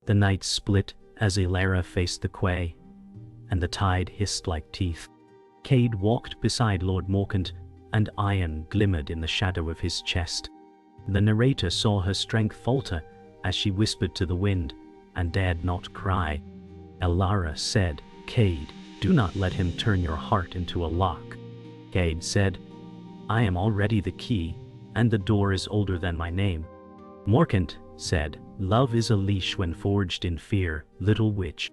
The night split as Elara faced the quay, and the tide hissed like teeth. Kade walked beside Lord Morcant, and iron glimmered in the shadow of his chest. The narrator saw her strength falter as she whispered to the wind, and dared not cry. Elara said, "Kade, do not let him turn your heart into a lock." Kade said, "I am already the key, and the door is older than my name." Morcant said, "Love is a leash when forged in fear, little witch."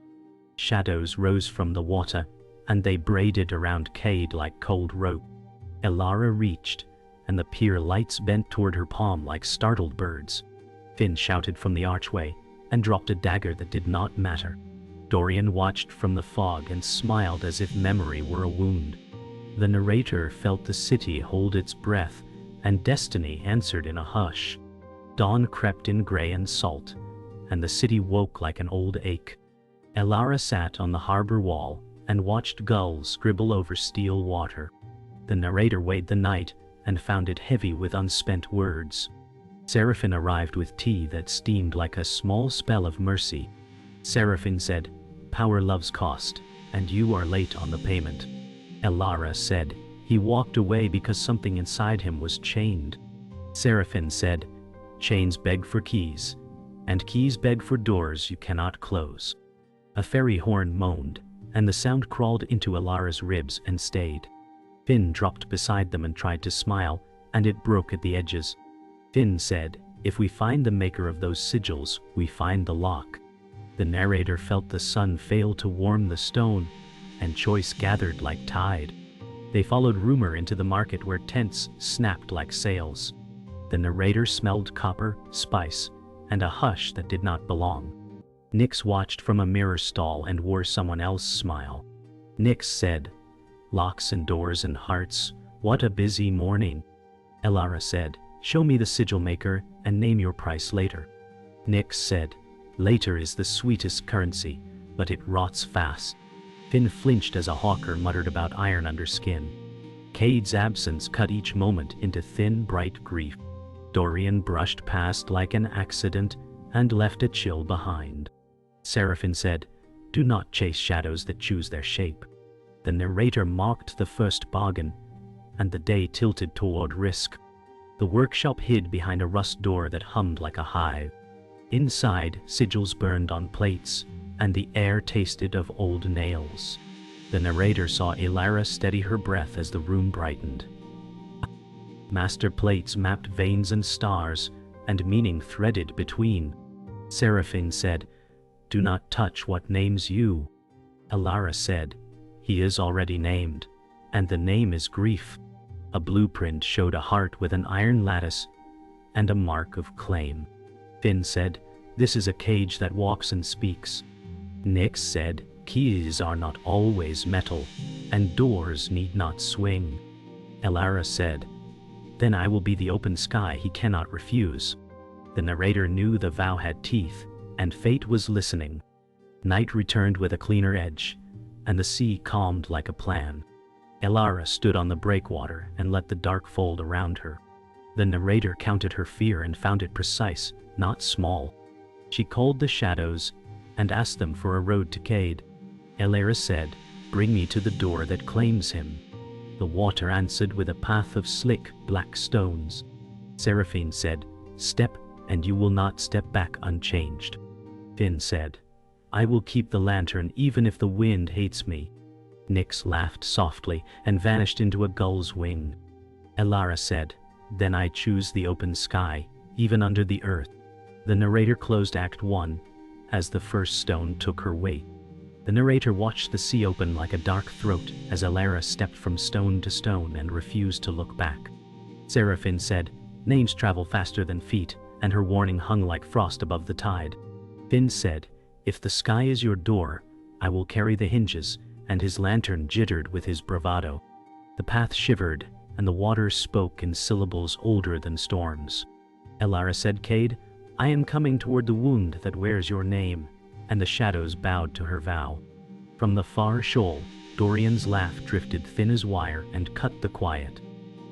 Shadows rose from the water, and they braided around Kade like cold rope. Elara reached, and the pier lights bent toward her palm like startled birds. Finn shouted from the archway, and dropped a dagger that did not matter. Dorian watched from the fog and smiled as if memory were a wound. The narrator felt the city hold its breath, and destiny answered in a hush. Dawn crept in gray and salt, and the city woke like an old ache. Elara sat on the harbor wall and watched gulls scribble over still water. The narrator weighed the night and found it heavy with unspent words. Seraphine arrived with tea that steamed like a small spell of mercy. Seraphine said, "Power loves cost, and you are late on the payment." Elara said, "He walked away because something inside him was chained." Seraphine said, "Chains beg for keys, and keys beg for doors you cannot close." A fairy horn moaned, and the sound crawled into Elara's ribs and stayed. Finn dropped beside them and tried to smile, and it broke at the edges. Finn said, "If we find the maker of those sigils, we find the lock." The narrator felt the sun fail to warm the stone, and choice gathered like tide. They followed rumor into the market where tents snapped like sails. The narrator smelled copper, spice, and a hush that did not belong. Nyx watched from a mirror stall and wore someone else's smile. Nyx said, "Locks and doors and hearts, what a busy morning." Elara said, "Show me the sigil maker and name your price later." Nyx said, "Later is the sweetest currency, but it rots fast." Finn flinched as a hawker muttered about iron under skin. Kade's absence cut each moment into thin, bright grief. Dorian brushed past like an accident and left a chill behind. Seraphine said, "Do not chase shadows that choose their shape." The narrator mocked the first bargain, and the day tilted toward risk. The workshop hid behind a rust door that hummed like a hive. Inside, sigils burned on plates, and the air tasted of old nails. The narrator saw Elara steady her breath as the room brightened. Master plates mapped veins and stars, and meaning threaded between. Seraphine said, "Do not touch what names you." Elara said, "He is already named, and the name is grief." A blueprint showed a heart with an iron lattice and a mark of claim. Finn said, "This is a cage that walks and speaks." Nyx said, "Keys are not always metal, and doors need not swing." Elara said, "Then I will be the open sky he cannot refuse." The narrator knew the vow had teeth, and fate was listening. Night returned with a cleaner edge, and the sea calmed like a plan. Elara stood on the breakwater and let the dark fold around her. The narrator counted her fear and found it precise, not small. She called the shadows and asked them for a road to Kade. Elara said, "Bring me to the door that claims him." The water answered with a path of slick, black stones. Seraphine said, "Step, and you will not step back unchanged." Finn said, "I will keep the lantern even if the wind hates me." Nyx laughed softly and vanished into a gull's wing. Elara said, "Then I choose the open sky, even under the earth." The narrator closed Act 1, as the first stone took her weight. The narrator watched the sea open like a dark throat as Elara stepped from stone to stone and refused to look back. Seraphine said, "Names travel faster than feet," and her warning hung like frost above the tide. Finn said, "If the sky is your door, I will carry the hinges," and his lantern jittered with his bravado. The path shivered, and the water spoke in syllables older than storms. Elara said, "Kade, I am coming toward the wound that wears your name," and the shadows bowed to her vow. From the far shoal, Dorian's laugh drifted thin as wire and cut the quiet.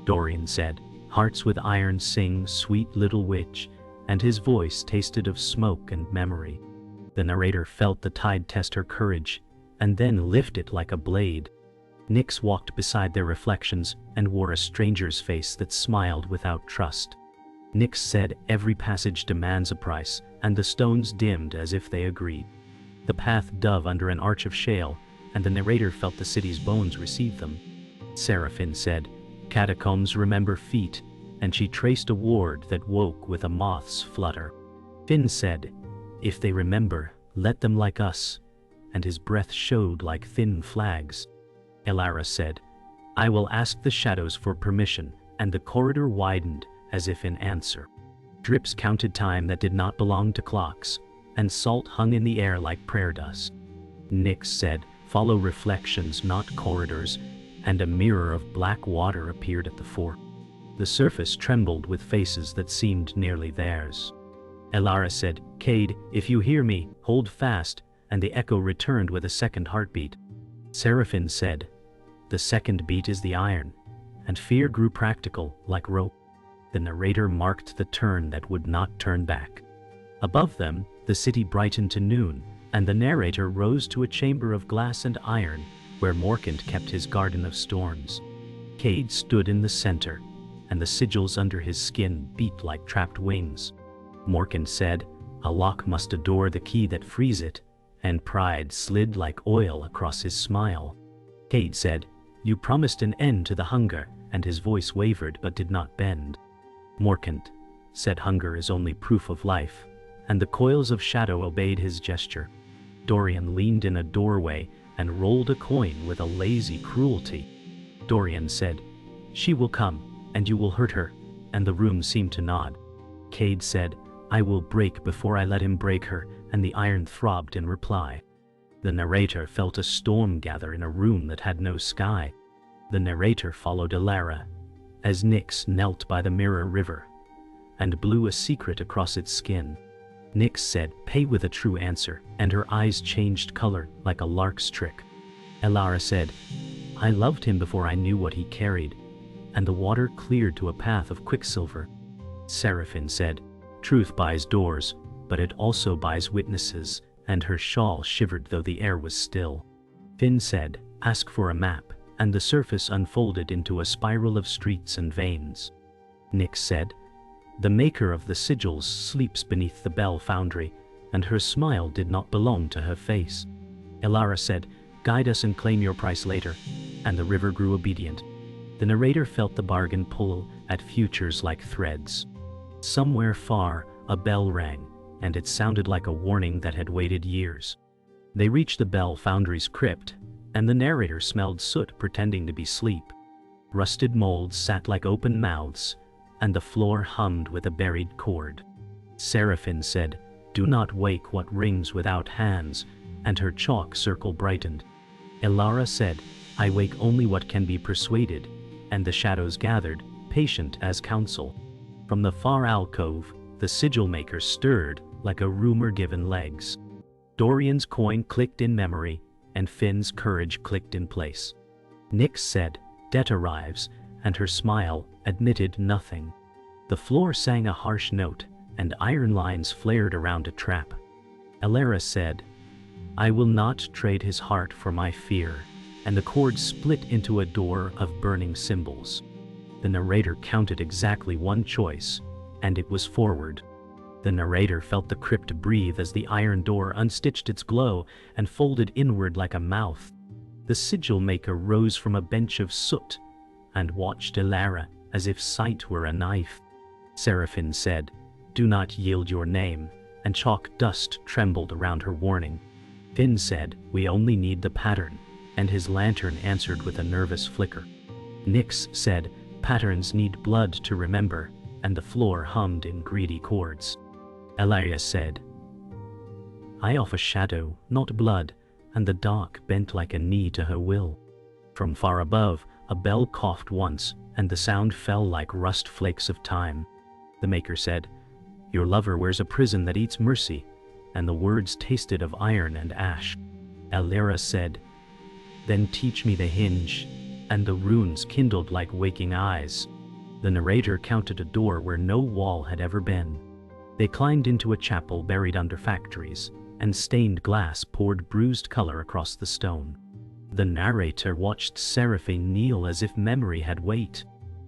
Dorian said, "Hearts with iron sing, sweet little witch," and his voice tasted of smoke and memory. The narrator felt the tide test her courage, and then lift it like a blade. Nyx walked beside their reflections and wore a stranger's face that smiled without trust. Nyx said, "Every passage demands a price," and the stones dimmed as if they agreed. The path dove under an arch of shale, and the narrator felt the city's bones receive them. Seraphine said, "Catacombs remember feet," and she traced a ward that woke with a moth's flutter. Finn said, "If they remember, let them like us," and his breath showed like thin flags. Elara said, "I will ask the shadows for permission," and the corridor widened as if in answer. Drips counted time that did not belong to clocks, and salt hung in the air like prayer dust. Nyx said, "Follow reflections, not corridors," and a mirror of black water appeared at the fort. The surface trembled with faces that seemed nearly theirs. Elara said, "Kade, if you hear me, hold fast," and the echo returned with a second heartbeat. Seraphine said, "The second beat is the iron," and fear grew practical, like rope. The narrator marked the turn that would not turn back. Above them, the city brightened to noon, and the narrator rose to a chamber of glass and iron where Morcant kept his garden of storms. Kade stood in the center, and the sigils under his skin beat like trapped wings. Morcant said, "A lock must adore the key that frees it," and pride slid like oil across his smile. Kade said, "You promised an end to the hunger," and his voice wavered but did not bend. Morcant said, "Hunger is only proof of life," and the coils of shadow obeyed his gesture. Dorian leaned in a doorway and rolled a coin with a lazy cruelty. Dorian said, "She will come, and you will hurt her," and the room seemed to nod. Kade said, "I will break before I let him break her," and the iron throbbed in reply. The narrator felt a storm gather in a room that had no sky. The narrator followed Elara, as Nyx knelt by the mirror river, and blew a secret across its skin. Nyx said, "Pay with a true answer," and her eyes changed color like a lark's trick. Elara said, "I loved him before I knew what he carried," and the water cleared to a path of quicksilver. Seraphine said, "Truth buys doors, but it also buys witnesses," and her shawl shivered though the air was still. Finn said, "Ask for a map," and the surface unfolded into a spiral of streets and veins. Nyx said, "The maker of the sigils sleeps beneath the bell-foundry," and her smile did not belong to her face. Elara said, "Guide us and claim your price later," and the river grew obedient. The narrator felt the bargain pull at futures like threads. Somewhere far, a bell rang, and it sounded like a warning that had waited years. They reached the bell-foundry's crypt, and the narrator smelled soot pretending to be sleep. Rusted molds sat like open mouths, and the floor hummed with a buried chord. Seraphine said, "Do not wake what rings without hands," and her chalk circle brightened. Elara said, "I wake only what can be persuaded," and the shadows gathered, patient as counsel. From the far alcove, the sigil maker stirred like a rumor given legs. Dorian's coin clicked in memory, and Finn's courage clicked in place. Nyx said, "Debt arrives," and her smile admitted nothing. The floor sang a harsh note, and iron lines flared around a trap. Elara said, "I will not trade his heart for my fear," and the cord split into a door of burning symbols. The narrator counted exactly one choice, and it was forward. The narrator felt the crypt breathe as the iron door unstitched its glow and folded inward like a mouth. The sigil maker rose from a bench of soot and watched Elara as if sight were a knife. Seraphine said, "Do not yield your name," and chalk dust trembled around her warning. Finn said, "We only need the pattern," and his lantern answered with a nervous flicker. Nyx said, "Patterns need blood to remember," and the floor hummed in greedy chords. Elara said, "I offer shadow, not blood," and the dark bent like a knee to her will. From far above, a bell coughed once, and the sound fell like rust flakes of time. The maker said, "Your lover wears a prison that eats mercy," and the words tasted of iron and ash. Elara said, "Then teach me the hinge," and the runes kindled like waking eyes. The narrator counted a door where no wall had ever been. They climbed into a chapel buried under factories, and stained glass poured bruised color across the stone. The narrator watched Seraphine kneel as if memory had weight.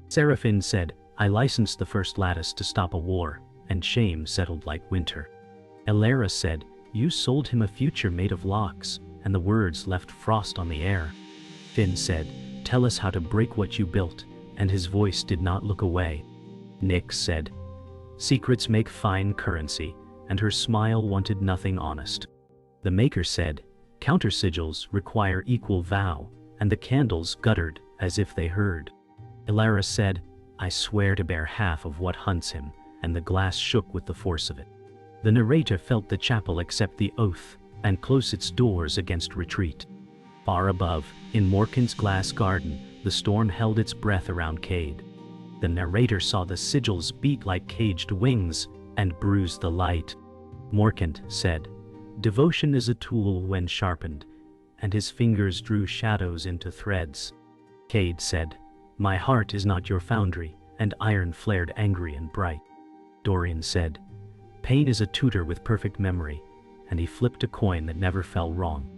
Seraphine said, "I licensed the first lattice to stop a war, and shame settled like winter." Elara said, "You sold him a future made of locks," and the words left frost on the air. Finn said, "Tell us how to break what you built," and his voice did not look away. Nyx said, "Secrets make fine currency," and her smile wanted nothing honest. The maker said, "Counter sigils require equal vow," and the candles guttered as if they heard. Elara said, "I swear to bear half of what hunts him," and the glass shook with the force of it. The narrator felt the chapel accept the oath and close its doors against retreat. Far above, in Morcant's glass garden, the storm held its breath around Kade. The narrator saw the sigils beat like caged wings and bruise the light. Morcant said, "Devotion is a tool when sharpened," and his fingers drew shadows into threads. Kade said, "My heart is not your foundry," and iron flared angry and bright. Dorian said, "Pain is a tutor with perfect memory," and he flipped a coin that never fell wrong.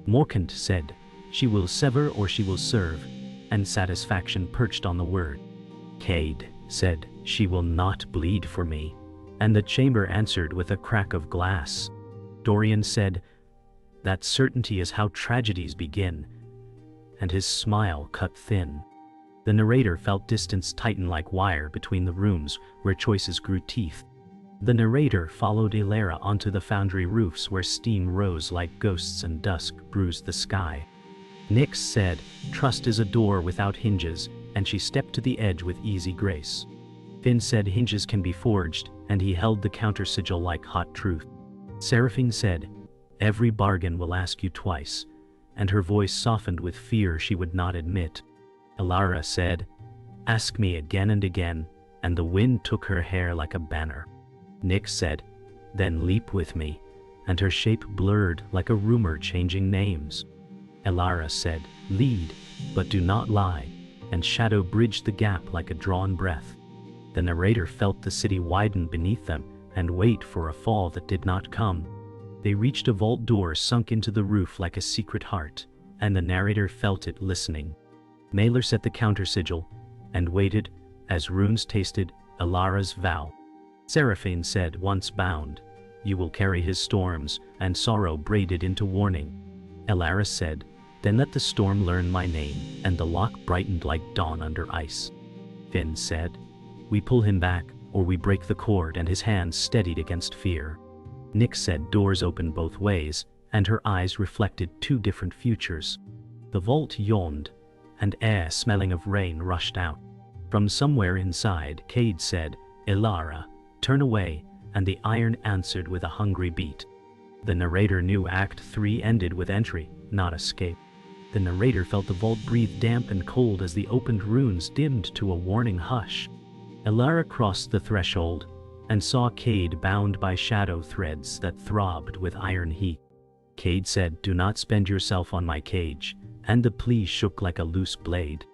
Morcant said, "She will sever or she will serve," and satisfaction perched on the word. Kade said, "She will not bleed for me," and the chamber answered with a crack of glass. Dorian said, "That certainty is how tragedies begin," and his smile cut thin. The narrator felt distance tighten like wire between the rooms where choices grew teeth. The narrator followed Elara onto the foundry roofs where steam rose like ghosts and dusk bruised the sky. Nyx said, "Trust is a door without hinges," and she stepped to the edge with easy grace. Finn said hinges can be forged, and he held the counter sigil like hot truth. Seraphine said, "Every bargain will ask you twice," and her voice softened with fear she would not admit. Elara said, "Ask me again and again," and the wind took her hair like a banner. Nyx said, "Then leap with me," and her shape blurred like a rumor changing names. Elara said, "Lead, but do not lie," and shadow bridged the gap like a drawn breath. The narrator felt the city widen beneath them and wait for a fall that did not come. They reached a vault door sunk into the roof like a secret heart, and the narrator felt it listening. Mailer set the counter sigil and waited as runes tasted Elara's vow. Seraphine said, "Once bound, you will carry his storms," and sorrow braided into warning. Elara said, "Then let the storm learn my name," and the lock brightened like dawn under ice. Finn said, "We pull him back, or we break the cord," and his hands steadied against fear. Nyx said doors opened both ways, and her eyes reflected two different futures. The vault yawned, and air smelling of rain rushed out. From somewhere inside, Kade said, "Elara, turn away," and the iron answered with a hungry beat. The narrator knew Act 3 ended with entry, not escape. The narrator felt the vault breathe damp and cold as the opened runes dimmed to a warning hush. Elara crossed the threshold and saw Kade bound by shadow threads that throbbed with iron heat. Kade said, "Do not spend yourself on my cage," and the plea shook like a loose blade.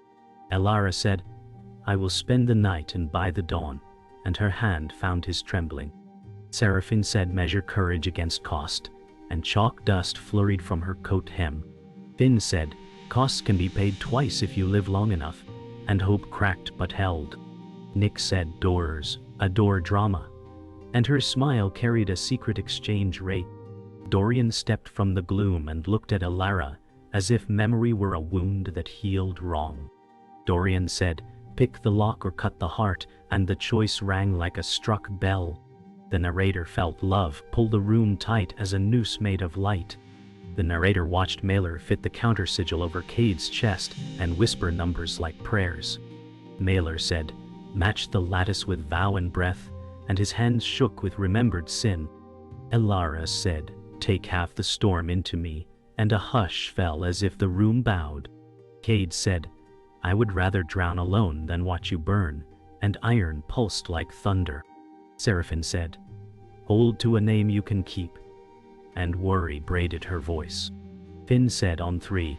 Elara said, "I will spend the night and buy the dawn," and her hand found his trembling. Seraphine said, "Measure courage against cost," and chalk dust flurried from her coat hem. Finn said, "Costs can be paid twice if you live long enough," and hope cracked but held. Nyx said, "Doors, a door drama," and her smile carried a secret exchange rate. Dorian stepped from the gloom and looked at Elara as if memory were a wound that healed wrong. Dorian said, "Pick the lock or cut the heart," and the choice rang like a struck bell. The narrator felt love pull the room tight as a noose made of light. The narrator watched Mailer fit the counter sigil over Kade's chest and whisper numbers like prayers. Mailer said, "Match the lattice with vow and breath," and his hands shook with remembered sin. Elara said, "Take half the storm into me," and a hush fell as if the room bowed. Kade said, "I would rather drown alone than watch you burn," and iron pulsed like thunder. Seraphine said, "Hold to a name you can keep," and worry braided her voice. Finn said, "On 3,"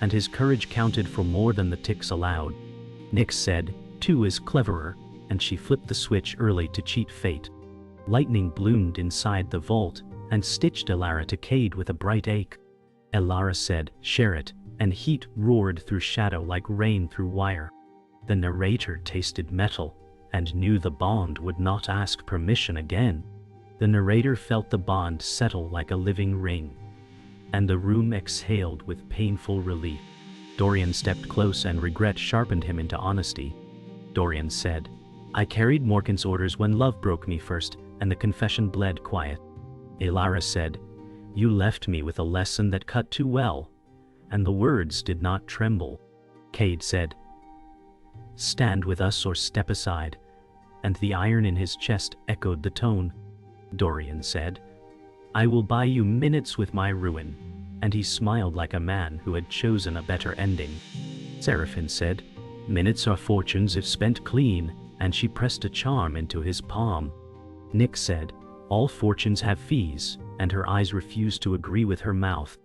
and his courage counted for more than the ticks allowed. Nyx said, "2 is cleverer," and she flipped the switch early to cheat fate. Lightning bloomed inside the vault, and stitched Elara to Kade with a bright ache. Elara said, "Share it," and heat roared through shadow like rain through wire. The narrator tasted metal, and knew the bond would not ask permission again. The narrator felt the bond settle like a living ring, and the room exhaled with painful relief. Dorian stepped close and regret sharpened him into honesty. Dorian said, "I carried Morcant's orders when love broke me first, and the confession bled quiet." Elara said, "You left me with a lesson that cut too well," and the words did not tremble. Kade said, "Stand with us or step aside," and the iron in his chest echoed the tone. Dorian said, "I will buy you minutes with my ruin," and he smiled like a man who had chosen a better ending. Seraphine said, "Minutes are fortunes if spent clean," and she pressed a charm into his palm. Nick said, "All fortunes have fees," and her eyes refused to agree with her mouth.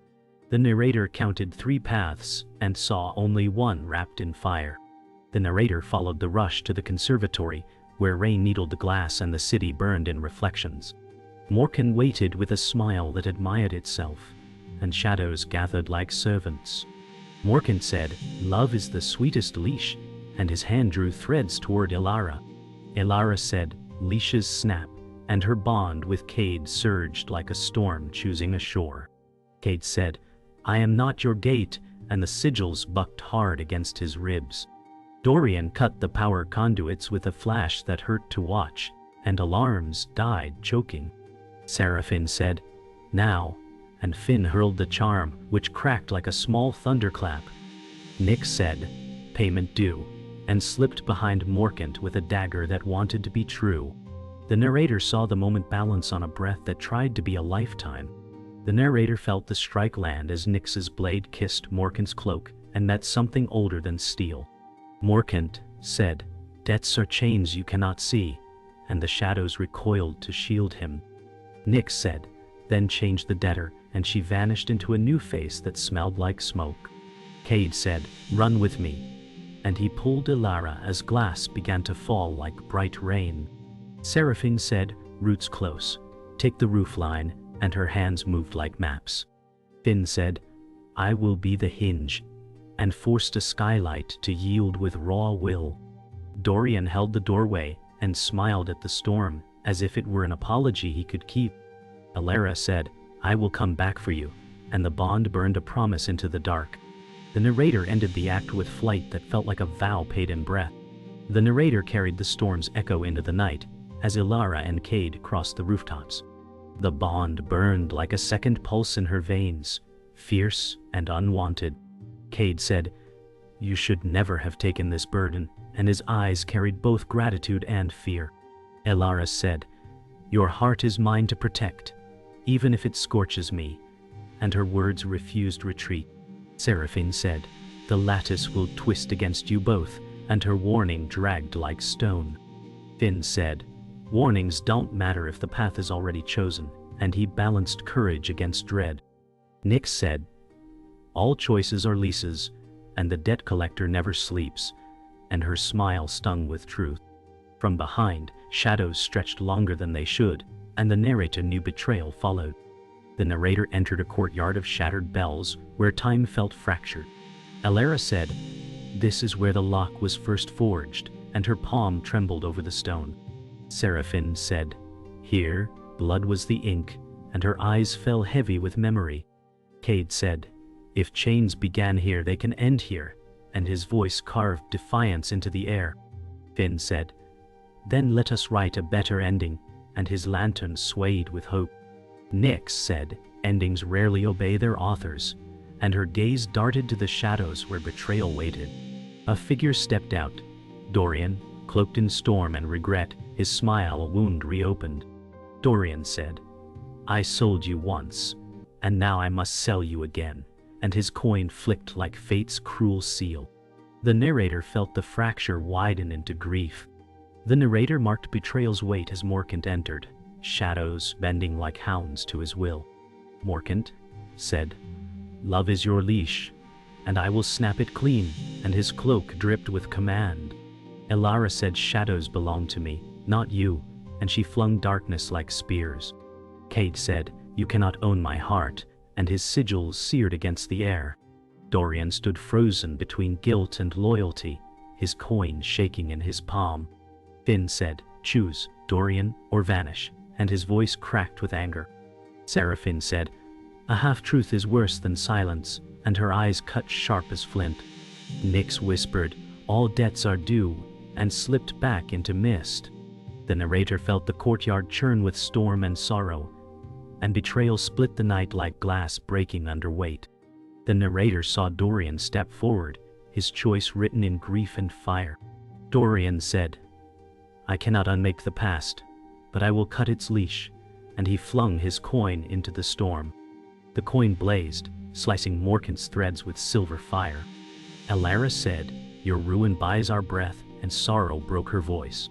The narrator counted 3 paths and saw only one wrapped in fire. The narrator followed the rush to the conservatory, where rain needled the glass and the city burned in reflections. Morcant waited with a smile that admired itself, and shadows gathered like servants. Morcant said, "Love is the sweetest leash," and his hand drew threads toward Elara. Elara said, "Leashes snap," and her bond with Kade surged like a storm choosing a shore. Kade said, "I am not your gate," and the sigils bucked hard against his ribs. Dorian cut the power conduits with a flash that hurt to watch, and alarms died choking. Seraphine said, "Now," and Finn hurled the charm, which cracked like a small thunderclap. Nick said, "Payment due," and slipped behind Morcant with a dagger that wanted to be true. The narrator saw the moment balance on a breath that tried to be a lifetime. The narrator felt the strike land as Nyx's blade kissed Morcant's cloak and met something older than steel. Morcant said, "Debts are chains you cannot see," and the shadows recoiled to shield him. Nyx said, "Then change the debtor," and she vanished into a new face that smelled like smoke. Kade said, "Run with me," and he pulled Elara as glass began to fall like bright rain. Seraphine said, "Roots close, take the roof line," and her hands moved like maps. Finn said, "I will be the hinge," and forced a skylight to yield with raw will. Dorian held the doorway and smiled at the storm, as if it were an apology he could keep. Elara said, "I will come back for you," and the bond burned a promise into the dark. The narrator ended the act with flight that felt like a vow paid in breath. The narrator carried the storm's echo into the night, as Elara and Kade crossed the rooftops. The bond burned like a second pulse in her veins, fierce and unwanted. Kade said, "You should never have taken this burden," and his eyes carried both gratitude and fear. Elara said, "Your heart is mine to protect, even if it scorches me," and her words refused retreat. Seraphine said, "The lattice will twist against you both," and her warning dragged like stone. Finn said, "Warnings don't matter if the path is already chosen," and he balanced courage against dread. Nyx said, "All choices are leases, and the debt collector never sleeps," and her smile stung with truth. From behind, shadows stretched longer than they should, and the narrator knew betrayal followed. The narrator entered a courtyard of shattered bells, where time felt fractured. Elara said, "This is where the lock was first forged," and her palm trembled over the stone. Seraphine said, "Here, blood was the ink," and her eyes fell heavy with memory. Kade said, "If chains began here, they can end here," and his voice carved defiance into the air. Finn said, "Then let us write a better ending," and his lantern swayed with hope. Nyx said, "Endings rarely obey their authors," and her gaze darted to the shadows where betrayal waited. A figure stepped out, Dorian, cloaked in storm and regret, his smile a wound reopened. Dorian said, "I sold you once, and now I must sell you again," and his coin flicked like fate's cruel seal. The narrator felt the fracture widen into grief. The narrator marked betrayal's weight as Morcant entered, shadows bending like hounds to his will. Morcant said, "Love is your leash, and I will snap it clean," and his cloak dripped with command. Elara said, "Shadows belong to me, not you," and she flung darkness like spears. Kade said, You cannot own my heart, and his sigils seared against the air. Dorian stood frozen between guilt and loyalty, his coin shaking in his palm. Finn said, "Choose, Dorian, or vanish," and his voice cracked with anger. Seraphine said, "A half-truth is worse than silence," and her eyes cut sharp as flint. Nyx whispered, "All debts are due," and slipped back into mist. The narrator felt the courtyard churn with storm and sorrow, and betrayal split the night like glass breaking under weight. The narrator saw Dorian step forward, his choice written in grief and fire. Dorian said, "I cannot unmake the past, but I will cut its leash," and he flung his coin into the storm. The coin blazed, slicing Morcant's threads with silver fire. Elara said, "Your ruin buys our breath," and sorrow broke her voice.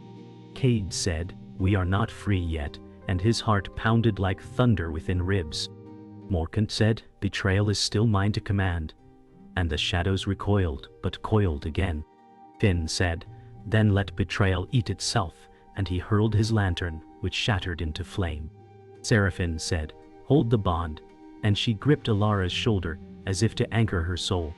Kade said, "We are not free yet," and his heart pounded like thunder within ribs. Morcant said, "Betrayal is still mine to command," and the shadows recoiled, but coiled again. Finn said, "Then let betrayal eat itself," and he hurled his lantern, which shattered into flame. Seraphine said, "Hold the bond," and she gripped Elara's shoulder as if to anchor her soul.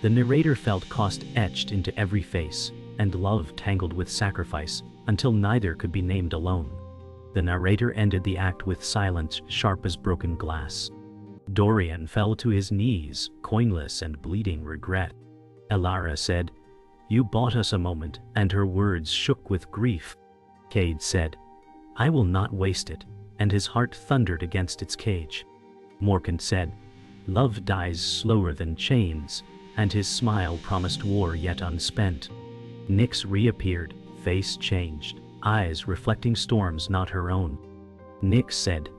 The narrator felt cost etched into every face, and love tangled with sacrifice, until neither could be named alone. The narrator ended the act with silence sharp as broken glass. Dorian fell to his knees, coinless and bleeding regret. Elara said, "You bought us a moment," and her words shook with grief. Kade said, "I will not waste it," and his heart thundered against its cage. Morcant said, "Love dies slower than chains," and his smile promised war yet unspent. Nyx reappeared, face changed, eyes reflecting storms not her own. Nyx said,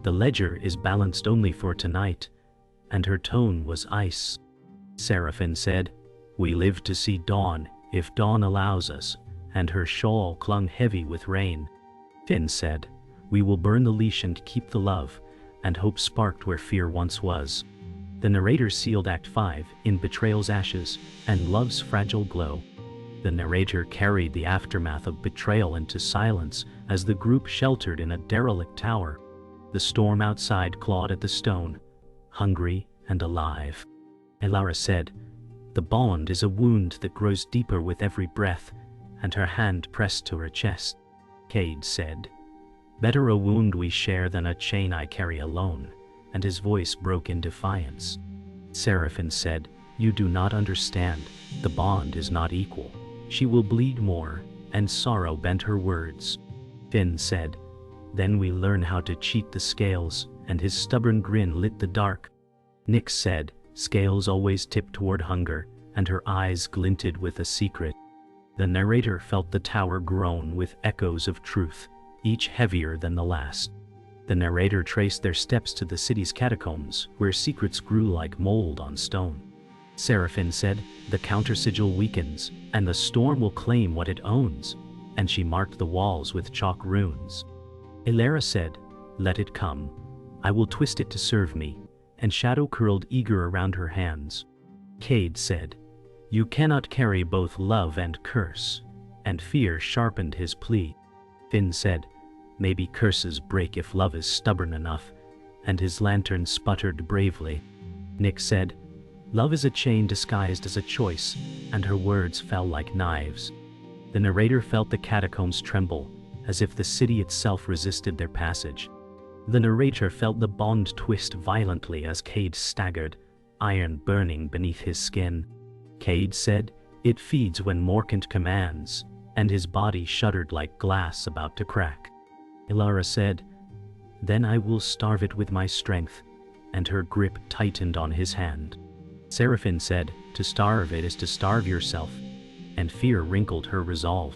"The ledger is balanced only for tonight," and her tone was ice. Seraphine said, "We live to see dawn, if dawn allows us," and her shawl clung heavy with rain. Finn said, "We will burn the leash and keep the love," and hope sparked where fear once was. The narrator sealed Act 5 in betrayal's ashes and love's fragile glow. The narrator carried the aftermath of betrayal into silence as the group sheltered in a derelict tower. The storm outside clawed at the stone, hungry and alive. Elara said, "The bond is a wound that grows deeper with every breath," and her hand pressed to her chest. Kade said, "Better a wound we share than a chain I carry alone," and his voice broke in defiance. Seraphine said, "You do not understand. The bond is not equal. She will bleed more," and sorrow bent her words. Finn said, "Then we learn how to cheat the scales," and his stubborn grin lit the dark. Nyx said, "Scales always tip toward hunger," and her eyes glinted with a secret. The narrator felt the tower groan with echoes of truth, each heavier than the last. The narrator traced their steps to the city's catacombs, where secrets grew like mold on stone. Seraphine said, "The counter-sigil weakens, and the storm will claim what it owns," and she marked the walls with chalk runes. Elara said, "Let it come. I will twist it to serve me," and shadow curled eager around her hands. Kade said, "You cannot carry both love and curse," and fear sharpened his plea. Finn said, "Maybe curses break if love is stubborn enough," and his lantern sputtered bravely. Nyx said, "Love is a chain disguised as a choice," and her words fell like knives. The narrator felt the catacombs tremble, as if the city itself resisted their passage. The narrator felt the bond twist violently as Kade staggered, iron burning beneath his skin. Kade said, "It feeds when Morcant commands," and his body shuddered like glass about to crack. Elara said, "Then I will starve it with my strength," and her grip tightened on his hand. Seraphine said, "To starve it is to starve yourself," and fear wrinkled her resolve.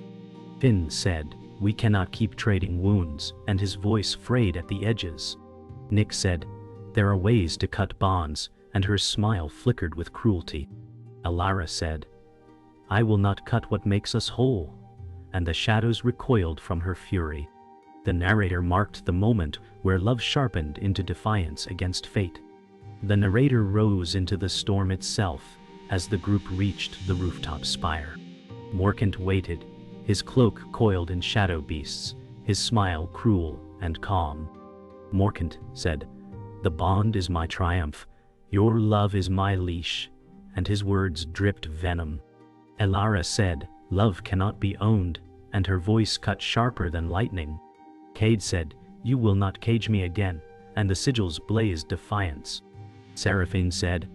Finn said, "We cannot keep trading wounds," and his voice frayed at the edges. Nyx said, "There are ways to cut bonds," and her smile flickered with cruelty. Elara said, "I will not cut what makes us whole," and the shadows recoiled from her fury. The narrator marked the moment where love sharpened into defiance against fate. The narrator rose into the storm itself as the group reached the rooftop spire. Morcant waited, his cloak coiled in shadow beasts, his smile cruel and calm. Morcant said, The bond is my triumph, your love is my leash, and his words dripped venom. Elara said, love cannot be owned, and her voice cut sharper than lightning. Kade said, you will not cage me again, and the sigils blazed defiance. Seraphine said,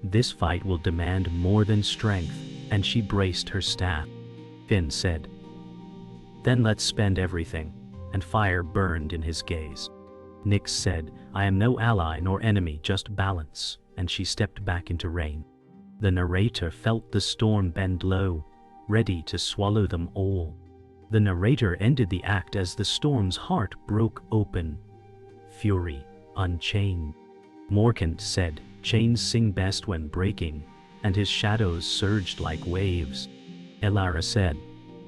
this fight will demand more than strength, and she braced her staff. Finn said, then let's spend everything, and fire burned in his gaze. Nyx said, I am no ally nor enemy, just balance, and she stepped back into rain. The narrator felt the storm bend low, ready to swallow them all. The narrator ended the act as the storm's heart broke open. Fury, unchained. Morcant said, chains sing best when breaking, and his shadows surged like waves. Elara said,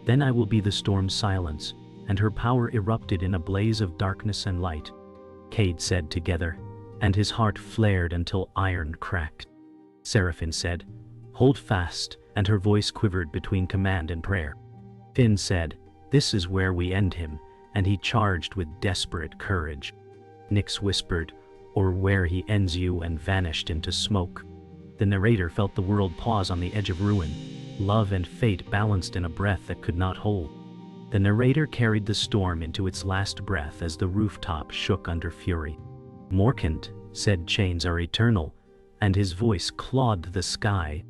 then I will be the storm's silence, and her power erupted in a blaze of darkness and light. Kade said together, and his heart flared until iron cracked. Seraphine said, hold fast, and her voice quivered between command and prayer. Finn said, this is where we end him, and he charged with desperate courage. Nyx whispered, or where he ends you, and vanished into smoke. The narrator felt the world pause on the edge of ruin, love and fate balanced in a breath that could not hold. The narrator carried the storm into its last breath as the rooftop shook under fury. Morcant said chains are eternal, and his voice clawed the sky.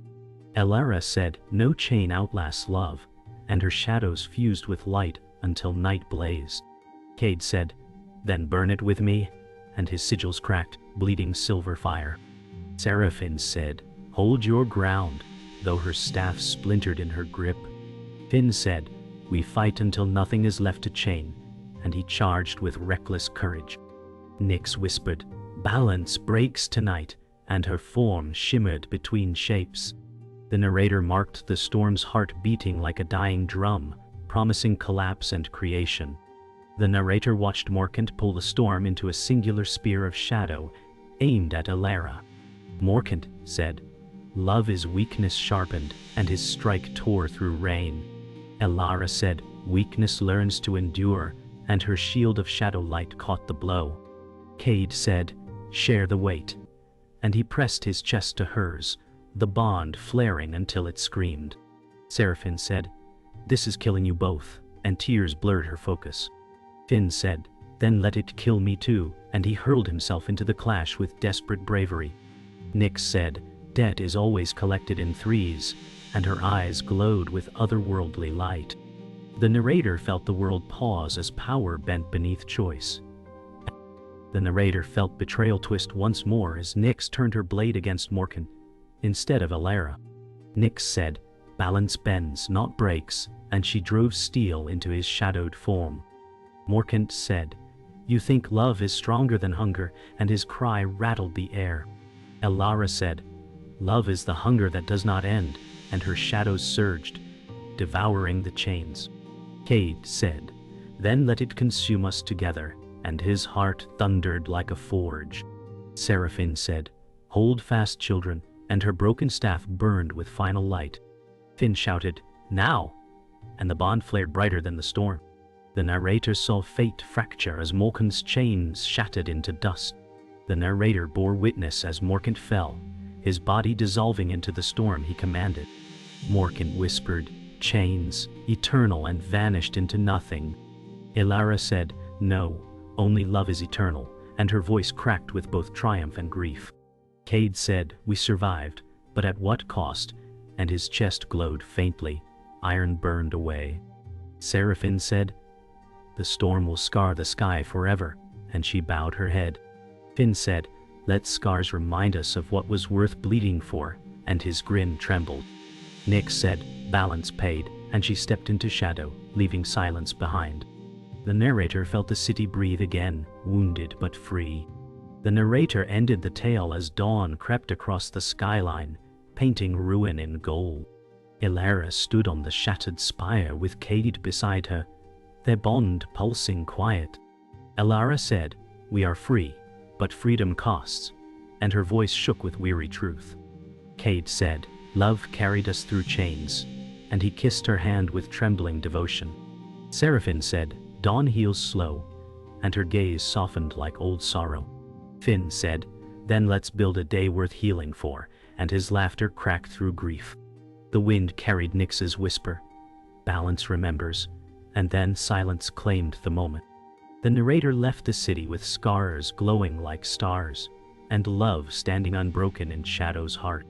Elara said no chain outlasts love, and her shadows fused with light until night blazed. Kade said, then burn it with me, and his sigils cracked, bleeding silver fire. Seraphine said, hold your ground, though her staff splintered in her grip. Finn said, we fight until nothing is left to chain, and he charged with reckless courage. Nyx whispered, balance breaks tonight, and her form shimmered between shapes. The narrator marked the storm's heart beating like a dying drum, promising collapse and creation. The narrator watched Morcant pull the storm into a singular spear of shadow, aimed at Elara. Morcant said, love is weakness sharpened, and his strike tore through rain. Elara said, weakness learns to endure, and her shield of shadow light caught the blow. Kade said, share the weight, and he pressed his chest to hers, the bond flaring until it screamed. Seraphine said, this is killing you both, and tears blurred her focus. Finn said, then let it kill me too, and he hurled himself into the clash with desperate bravery. Nyx said, debt is always collected in threes, and her eyes glowed with otherworldly light. The narrator felt the world pause as power bent beneath choice. The narrator felt betrayal twist once more as Nyx turned her blade against Morcant instead of Elara. Nyx said, balance bends, not breaks, and she drove steel into his shadowed form. Morcant said, you think love is stronger than hunger, and his cry rattled the air. Elara said, love is the hunger that does not end, and her shadows surged, devouring the chains. Kade said, then let it consume us together, and his heart thundered like a forge. Seraphine said, hold fast, children, and her broken staff burned with final light. Finn shouted, now! And the bond flared brighter than the storm. The narrator saw fate fracture as Morcant's chains shattered into dust. The narrator bore witness as Morcant fell, his body dissolving into the storm he commanded. Morcant whispered, chains, eternal, and vanished into nothing. Elara said, no, only love is eternal, and her voice cracked with both triumph and grief. Kade said, we survived, but at what cost? And his chest glowed faintly, iron burned away. Seraphine said, the storm will scar the sky forever, and she bowed her head. Finn said, let scars remind us of what was worth bleeding for, and his grin trembled. Nyx said, balance paid, and she stepped into shadow, leaving silence behind. The narrator felt the city breathe again, wounded but free. The narrator ended the tale as dawn crept across the skyline, painting ruin in gold. Elara stood on the shattered spire with Kade beside her, their bond pulsing quiet. Elara said, we are free, but freedom costs, and her voice shook with weary truth. Kade said, love carried us through chains, and he kissed her hand with trembling devotion. Seraphine said, dawn heals slow, and her gaze softened like old sorrow. Finn said, "Then let's build a day worth healing for," and his laughter cracked through grief. The wind carried Nyx's whisper, "Balance remembers," and then silence claimed the moment. The narrator left the city with scars glowing like stars, and love standing unbroken in Shadow's heart.